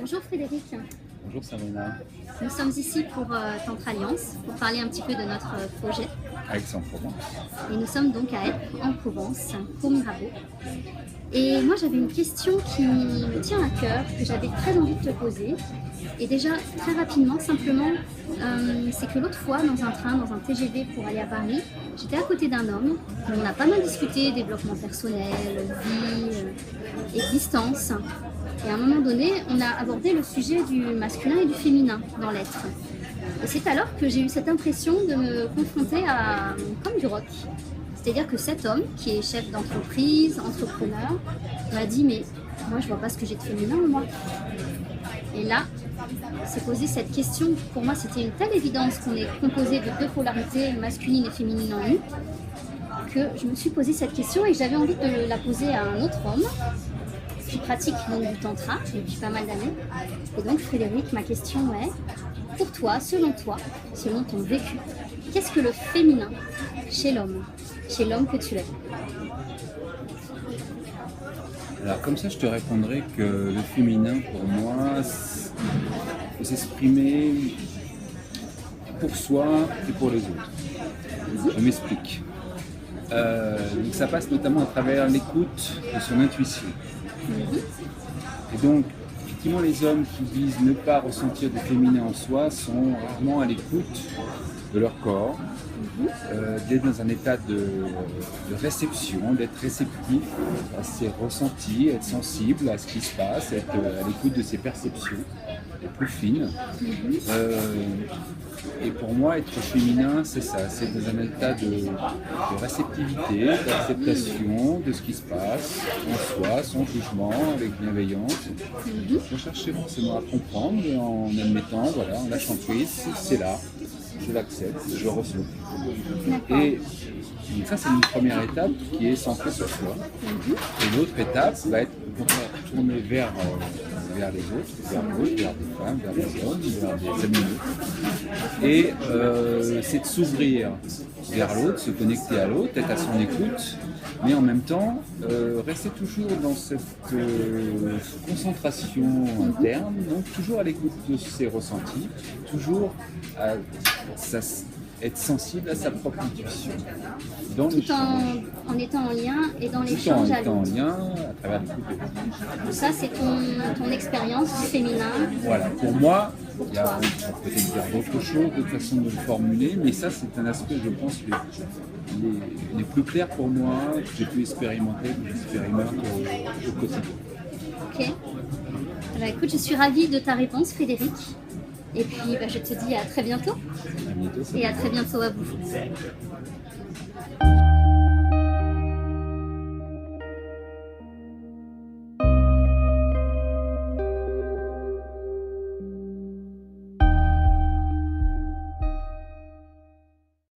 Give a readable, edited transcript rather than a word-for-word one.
Bonjour Frédéric, Bonjour Sabrina, nous sommes ici pour Tantra Alliance, pour parler un petit peu de notre projet. à Aix-en-Provence. Et nous sommes donc à Être, en Provence, pour Mirabeau. Et moi j'avais une question qui me tient à cœur, que j'avais très envie de te poser. Et déjà, très rapidement, simplement, c'est que l'autre fois, dans un train, dans un TGV pour aller à Paris, j'étais à côté d'un homme, on a pas mal discuté, développement personnel, vie, existence. Et à un moment donné, on a abordé le sujet du masculin et du féminin dans l'être. Et c'est alors que j'ai eu cette impression de me confronter à comme du rock. C'est-à-dire que cet homme, qui est chef d'entreprise, entrepreneur, m'a dit « Mais moi, je vois pas ce que j'ai de féminin en moi. » Et là, s'est posé cette question. Pour moi, c'était une telle évidence qu'on est composé de deux polarités, masculine et féminine en nous, que je me suis posé cette question et j'avais envie de la poser à un autre homme qui pratique donc du tantra depuis pas mal d'années. Et donc Frédéric, ma question est, pour toi, selon ton vécu, qu'est-ce que le féminin chez l'homme que tu es? Alors comme ça, je te répondrai que le féminin, pour moi, c'est s'exprimer pour soi et pour les autres. Je m'explique. Donc ça passe notamment à travers l'écoute de son intuition. Et donc, effectivement, les hommes qui disent ne pas ressentir du féminin en soi sont rarement à l'écoute de leur corps, d'être dans un état de réception, d'être réceptif à ses ressentis, être sensible à ce qui se passe, être à l'écoute de ses perceptions, être plus fine. Et pour moi, être féminin, c'est ça, c'est dans un état de réceptivité, d'acceptation de ce qui se passe en soi, sans jugement, avec bienveillance. On cherche forcément à comprendre, mais en admettant, voilà, en lâchant prise, c'est là, je l'accepte, je reçois. Et donc ça, c'est une première étape qui est centrée sur soi. Et l'autre étape va être tournée vers les autres, vers l'autre, vers des femmes, vers des hommes, vers des animaux. Et c'est de s'ouvrir vers l'autre, se connecter à l'autre, être à son écoute, mais en même temps, rester toujours dans cette concentration interne, donc toujours à l'écoute de ses ressentis, toujours être sensible à sa propre intuition. Dans Tout en étant en lien et dans l'échange à l'autre. Tout en étant en lien à travers l'écoute de l'autre. Ça, c'est ton expérience du féminin. Voilà, pour moi, il y a peut-être dire d'autres choses, d'autres façons de le formuler, mais ça, c'est un aspect, je pense, les plus clairs pour moi, que j'ai pu expérimenter, que j'expérimente au quotidien. Ok. Alors, écoute, je suis ravie de ta réponse, Frédéric. Et puis, je te dis à très bientôt. À bientôt. Et à très bientôt à vous.